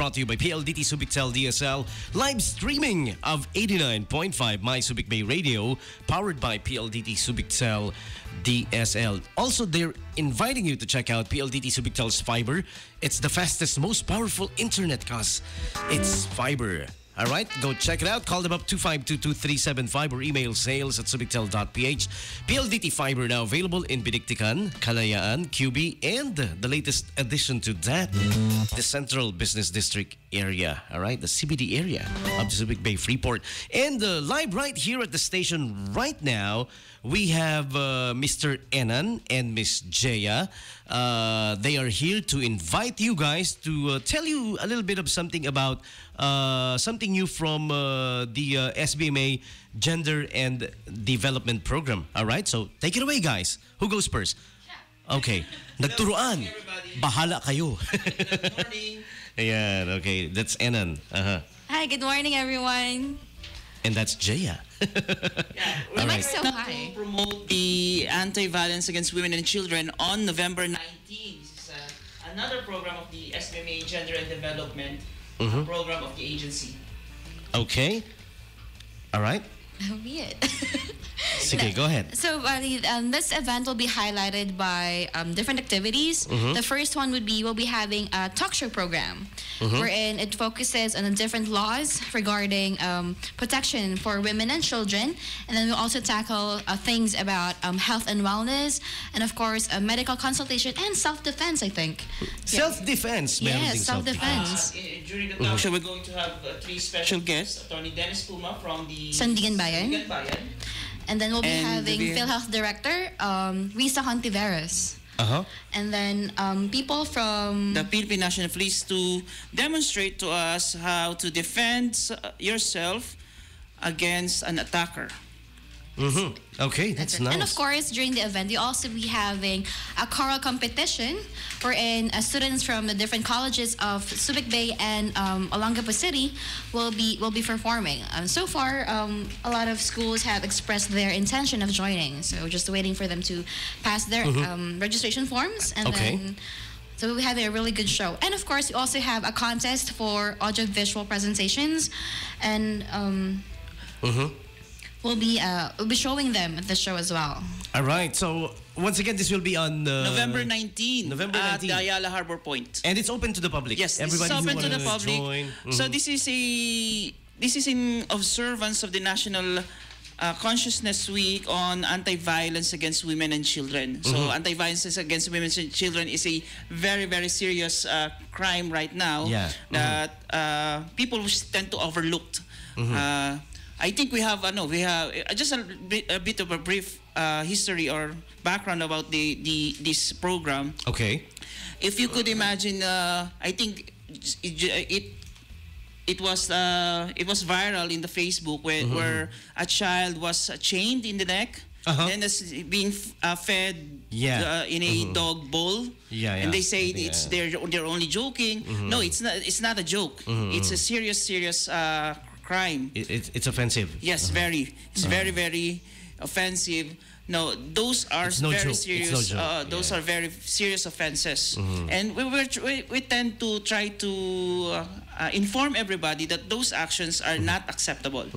brought to you by PLDT Subic DSL, live streaming of 89.5 My Subic Bay Radio, powered by PLDT Subic DSL. Also, they're inviting you to check out PLDT Subictel's fiber. It's the fastest, most powerful internet cause it's fiber. All right, go check it out. Call them up 2522-375 or email sales@subictel.ph. PLDT Fiber now available in Bidiktikan, Kalayaan, QB, and the latest addition to that, the Central Business District area. All right, the CBD area of the Subic Bay Freeport. And live right here at the station right now, we have Mr. Enan and Miss Jaya. They are here to invite you guys to tell you a little bit of something about something new from the SBMA Gender and Development Program. All right, so take it away, guys. Who goes first? Okay. Nagturuan. Bahala kayo. Good morning. Ayan, okay. That's Enan. Hi, good morning, everyone. And that's Jaya. All right. So high. To promote the anti-violence against women and children on November 19. This is another program of the SBMA Gender and Development program of the agency. Okay. All right. That'll be it. Okay, go ahead. So this event will be highlighted by different activities. The first one would be we'll be having a talk show program wherein it focuses on the different laws regarding protection for women and children, and then we'll also tackle things about health and wellness, and of course medical consultation and self-defense. I think Self-defense. yes, self-defense. During the talk show, we're going to have three special guests. Attorney Dennis Puma from the Sandigan Bayan. Sandigan Bayan. And then we'll be And having we- PhilHealth Director Risa Hontiveros. And then people from The Philippine National Police to demonstrate to us how to defend yourself against an attacker. Okay, that's nice. And of course, during the event, we also be having a choral competition wherein students from the different colleges of Subic Bay and Olongapo City will be performing. So far, a lot of schools have expressed their intention of joining. So we're just waiting for them to pass their registration forms, and then. So we'll be having a really good show. And of course, we also have a contest for audiovisual presentations, and we'll be showing them at the show as well. All right. So once again, this will be on November 19. November At 19. the Ayala Harbor Point. And it's open to the public. Yes, everybody it's who open to the wanna public. join. So this is in observance of the National Consciousness Week on anti-violence against women and children. So anti-violence against women and children is a very, very serious crime right now that people tend to overlook. I think we have just a bit of a brief history or background about this program. Okay. If you could imagine, I think it was viral in the Facebook where a child was chained in the neck and is being fed in a dog bowl. And they say they're only joking. No, it's not. It's not a joke. It's a serious crime. It's offensive. Yes, very. It's very, very offensive. No, those are very serious. Those are very serious offenses, and we tend to try to inform everybody that those actions are not acceptable.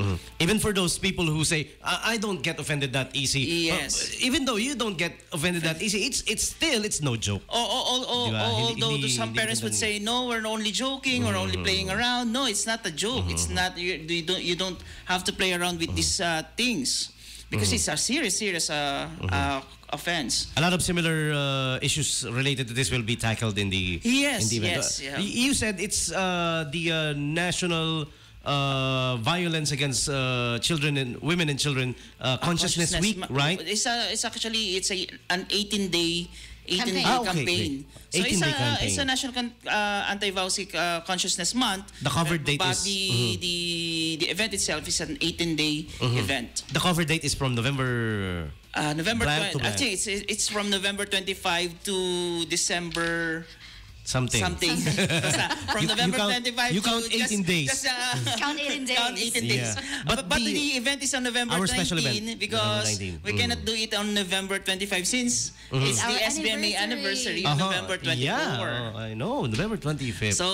Even for those people who say, I don't get offended that easy. Yes. Even though you don't get offended that easy, it's no joke. Although some parents would say, no, we're only joking, we're only playing around. No, it's not a joke. It's not. You don't have to play around with these things. Because it's a serious offense. A lot of similar issues related to this will be tackled in the yes, in the event. yes. Yeah. You said it's the National Violence Against Children and Women and Children Consciousness Week, right? It's an 18-day campaign. So 18-day campaign. It's a National Anti-Violence Consciousness Month. The cover date but is... the event itself is an 18-day event. The cover date is from November... November blank 20, to I think it's from November 25 to December something. Basta, from November count- 25 you to count 18 days. Count 18 days. Count 18 days. Yeah. But, But the event is on November our 19 special event, because November 19. we cannot do it on November 25 since it's the Our SBMA anniversary anniversary. on November 24. Yeah, I know, November 25th. So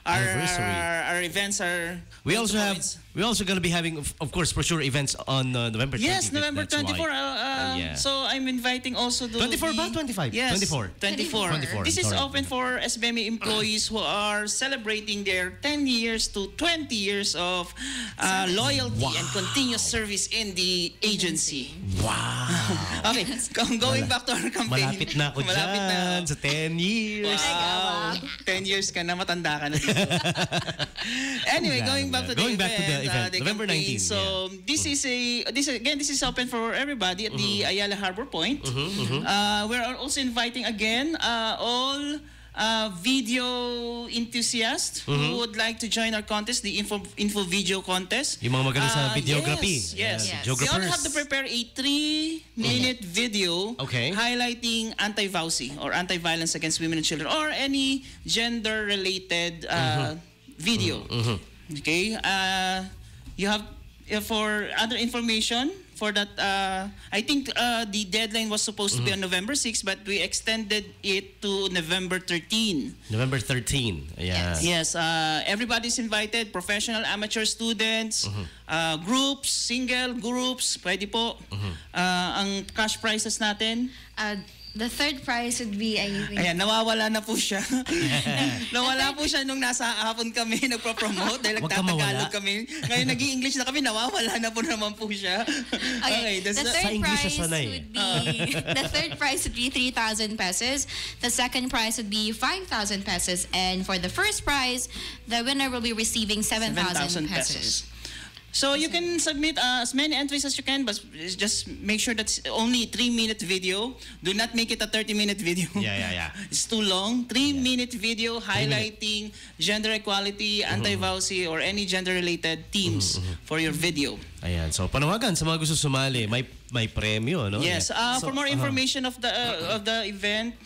our, Anniversary. our events are we going also to have, coincide. we're also going to be having, of course, for sure, events on November 25th. Yes, November that's 24. why. Yeah. So I'm inviting also the 24 ba? 25? Yes, 24. 24. 24, This is sorry. open for SBMA employees who are celebrating their 10 years to 20 years of loyalty and continuous service in the agency. Wow. Okay, going back to our campaign. Malapit na ako Malapit na dyan ako. sa 10 years. Wow. 10 years ka na, matanda ka na dito. Anyway, going back to the event. November campaign. 19. So, this is open for everybody at the Ayala Harbor Point. We're also inviting again all video enthusiasts who would like to join our contest, the info video contest. Yung mga magaling sa videography. Yes. Yes. You only have to prepare a 3-minute video Okay. highlighting anti-VAUSI or anti-violence against women and children or any gender-related video. Okay? You have, for other information, for that, I think the deadline was supposed to be on November 6, but we extended it to November 13. November 13. Yeah. Yes, everybody's invited, professional, amateur students, groups, single groups, pwede po. Ang cash prizes natin, The third prize would be, I think, ayan, nawawala na po siya. Nawala po siya nung nasa hapon kami nagpo-promote dahil Huwag ka nagtatagalog mawala. kami. Ngayon nag-i-English na kami, nawawala na po naman po siya. Okay, that's the the- third English prize siya sanay. would be the third prize would be 3,000 pesos. The second prize would be 5,000 pesos, and for the first prize, the winner will be receiving 7,000 pesos. So you can submit as many entries as you can, but just make sure that's only 3-minute video. Do not make it a 30-minute video. Yeah. It's too long. 3-minute video highlighting gender equality, anti-VAUSI, or any gender-related themes for your video. Ayan. So, panawagan sa mga gusto sumali. May premyo, no? Yes. Yeah. For more information of the event,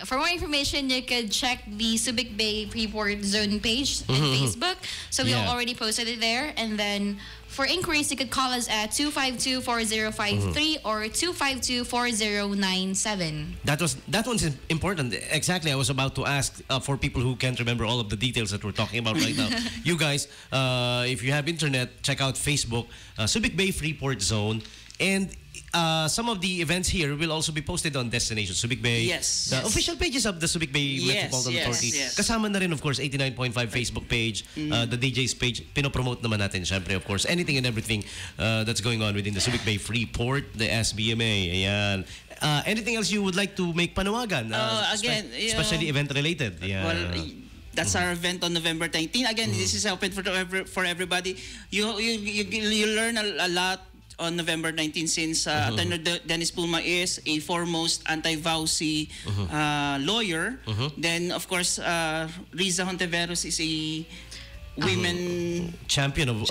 For more information, you could check the Subic Bay Freeport Zone page on Facebook. So we Yeah. already posted it there. And then for inquiries, you could call us at 252-4053 or 252-4097. That one's important. Exactly. I was about to ask for people who can't remember all of the details that we're talking about right now. You guys, if you have internet, check out Facebook, Subic Bay Freeport Zone, and some of the events here will also be posted on Destination Subic Bay. Yes. The official pages of the Subic Bay Metropolitan Authority. Yes. Kasama na rin, of course, 89.5 Facebook page, the DJ's page. Pinopromote naman natin, syempre, of course, anything and everything that's going on within the Subic Bay Freeport, the SBMA. Ayan. Anything else you would like to make panawagan? Again, especially event related. Yeah. well, that's our event on November 19. Again, this is open for everybody. You learn a lot on November 19 since Attorney Dennis Pulma is a foremost anti-VAUSI lawyer. Then, of course, Riza Hontiveros is a women champion of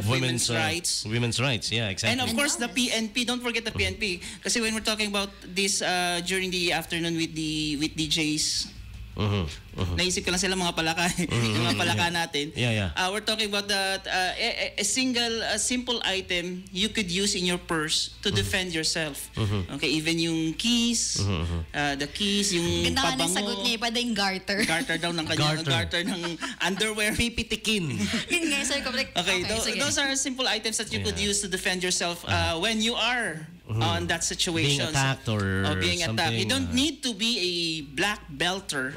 women's rights. Women's rights, yeah, exactly. And of course, the PNP. Don't forget the PNP. Kasi when we're talking about this during the afternoon with DJs, naisip ko lang sila mga palaka, yung mga palaka natin. Yeah. We're talking about that a simple item you could use in your purse to defend yourself. Okay, even yung keys, the keys, yung Ganda nga ng pabango. sagot niya, pwede yung garter. Garter daw ng kanya, garter ng underwear. Pipitikin. Yun nga, sabi ko, like, Okay, sige. those are simple items that you could Yeah. use to defend yourself when you are on that situation. Being attacked or being attacked. You something, don't need to be a black belter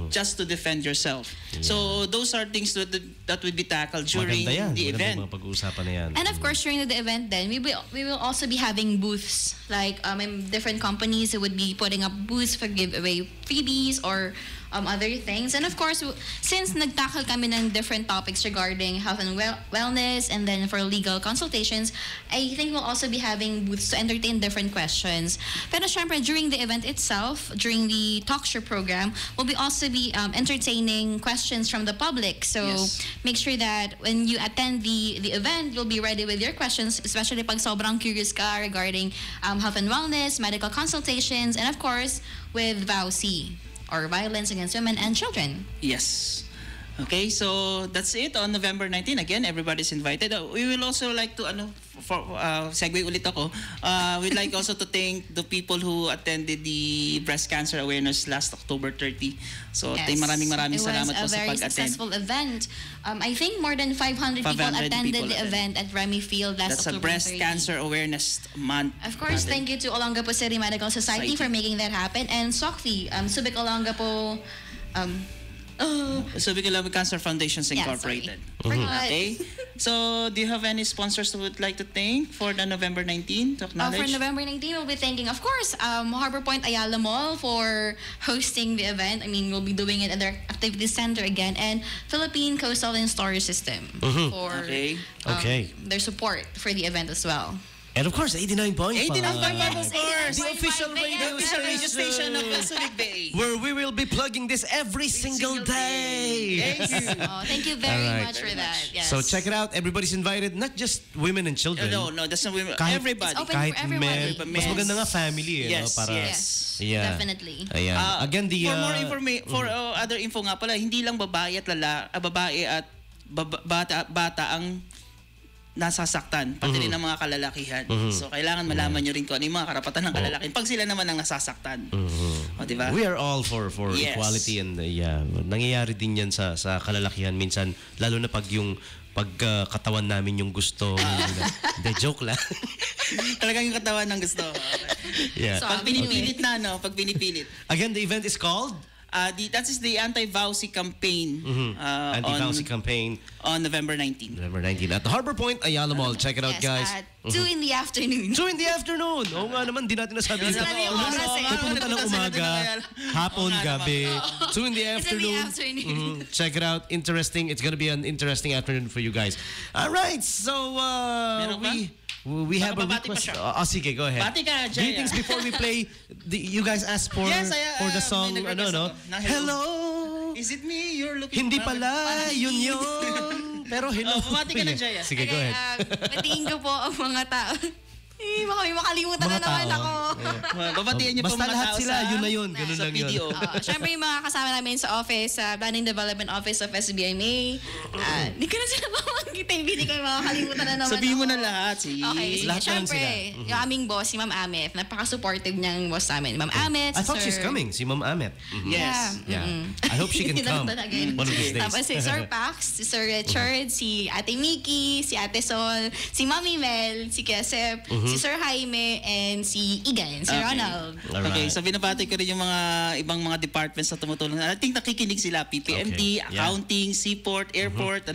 just to defend yourself. So those are things that would be tackled during Maganda yan. the Maganda event. yung mga pag-uusapan na yan. And of course, during the event, then we will also be having booths. Like different companies who would be putting up booths for giveaway freebies or other things. And of course, since nagtackle kami ng different topics regarding health and wellness, and then for legal consultations, I think we'll also be having booths to entertain different questions. Pero syempre, during the event itself, during the talk show program, we'll also be entertaining questions from the public. So Yes. make sure that when you attend the event, you'll be ready with your questions, especially pag sobrang curious ka regarding health and wellness, medical consultations, and of course, with VAUSI. or violence against women and children. Yes. Okay, so that's it on November 19. Again, everybody's invited. We will also like to segue ulit ako. We'd like also to thank the people who attended the breast cancer awareness last October 30. So, maraming salamat po sa pag-attend. It was a very successful event. I think more than 500 people attended the event at Remy Field last October 30. That's a breast cancer awareness month. Of course, thank you to Olongapo City Medical Society for making that happen, and SOCFI, Subic Olongapo Subic Olongapo Cancer Foundations Incorporated. Okay. So, do you have any sponsors who would like to thank for the November 19 to acknowledge? For November 19, we'll be thanking, of course, Harbor Point Ayala Mall for hosting the event. I mean, we'll be doing it at their activity center again, and Philippine Coastal and Storage System for their support for the event as well. And of course, 89.5. 89.5, of course. The official radio station of Subic Bay. Where we will be plugging this every single day. Thank you. Thank you very much for that. Yes. So check it out. Everybody's invited. Not just women and children. No, that's not women. Everybody. It's open for everybody. Mas maganda nga family. Yes, para, yes. Yeah. Definitely. Again, for more information, for other info nga pala, hindi lang babae at bata ang nasasaktan, pati rin ng mga kalalakihan. So, kailangan malaman nyo rin kung ano yung mga karapatan ng kalalakihan pag sila naman ang nasasaktan. O, diba? We are all for equality, and nangyayari din yan sa kalalakihan minsan, lalo na pag yung pagkatawan namin yung gusto. De joke lang. Talagang yung katawan ng gusto. Yeah. Pag pinipilit pag pinipilit. Again, the event is called? That is the anti-VAUSI campaign. Anti-VAUSI campaign. On November 19. November 19. At the Harbor Point, Ayala Mall. Check it out, guys. At 2 in the afternoon. 2 in the afternoon. Oo nga naman, di natin nasabi. Pupunta ng umaga, hapon, gabi. 2 in the afternoon. Check it out. Interesting. It's gonna be an interesting afternoon for you guys. All right. So, we have a request. Sige, go ahead. Bati ka, Jaya. Greetings before we play. You guys asked for the song. Hello. Is it me you're looking Hindi pala. Yun. Pero hello. Bumati ka na, Jaya. Sige, go ahead. Batiin ko po ang mga tao. Baka may makalimutan na naman ako. Babatiin niyo po basta mga lahat tao sila, yun na yun. Ganun sa lang yun. video. Siyempre yung mga kasama namin sa office, sa Planning Development Office of SBMA. Hindi ko na sila mamanggitin. Hindi ko makakalimutan na naman Sabihin mo ako. na lahat. Okay, lahat siyempre, yung aming boss, si Ma'am Amet. Napaka-supportive niyang boss namin. Ma'am Amet, I thought she's coming, si Ma'am Amet. Yes. Yeah. I hope she can come one of these days. Tapos si Sir Pax, si Sir Richard, si Ate Mickey, si Ate Sol, si Mami Mel, si Kesep, si Sir Jaime, and si Igan, si Ronald. Okay, so binabati ko rin yung mga ibang mga departments na tumutulong. I think nakikinig sila, PPMT, accounting, seaport, airport,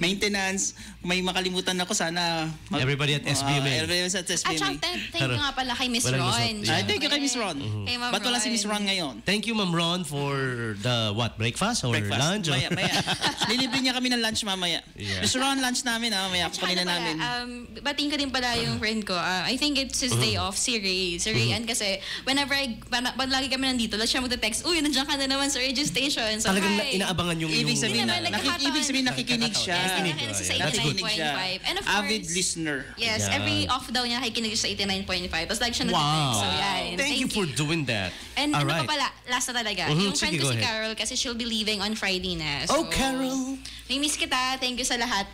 maintenance. May makalimutan ako, sana everybody at SBMA. Everybody at SBMA. At thank you nga pala kay Miss Ron. Thank you kay Miss Ron. Ba't wala si Miss Ron ngayon? Thank you, Ma'am Ron, for the breakfast or lunch? Maya. Lilibre niya kami ng lunch mamaya. Miss Ron, lunch namin mamaya. Kukunin na namin. Batiin ko din pala yung friend ko. I think it's his day off, si Ray. Si Ray, kasi whenever pag lagi kami nandito, lahat siya magte-text, uy, nandiyan ka na naman sa radio station. So, talagang inaabangan yung... Ibig sabihin nakikinig siya. Nakikinig siya. And of course, avid listener. Yes, every off daw niya nakikinig sa 89.5. Tapos like siya nag-text. So, yan. Thank you for doing that. And ano pa pala, last na talaga. Yung friend ko si Carol, kasi she'll be leaving on Friday na. So, Carol! May miss kita. Thank you sa lahat.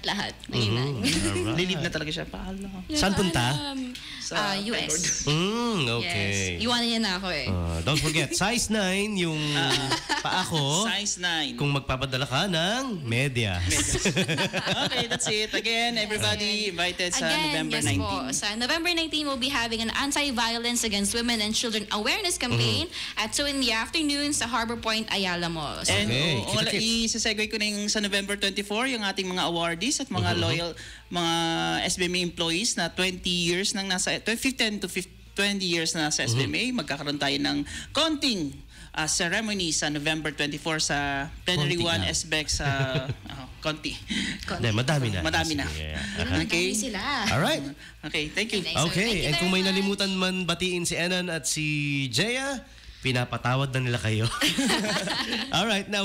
Lilib na talaga siya. Paalam. Saan punta? Sa US. Okay. Yes. Iwanan niya na ako eh. Don't forget, size 9 yung paa ko. Size 9. Kung magpapadala ka ng medyas. Okay, that's it. Again, everybody invited sa November 19. Po. Sa November 19, we'll be having an anti-violence against women and children awareness campaign at 2 in the afternoon sa Harbor Point, Ayala Mall. And isa-segue ko na yung sa November 24, yung ating mga awardees at mga loyal, mga SBMA employees na 20 years nang nasa 15 to 20 years na sa SBMA. Magkakaroon tayo ng konting ceremony sa November 24 sa Plenary 1 SBEC sa konti. Madami na. Okay. Alright. Okay, thank you. Okay, and kung may nalimutan man batiin si Enan at si Jaya, pinapatawad na nila kayo. Alright, now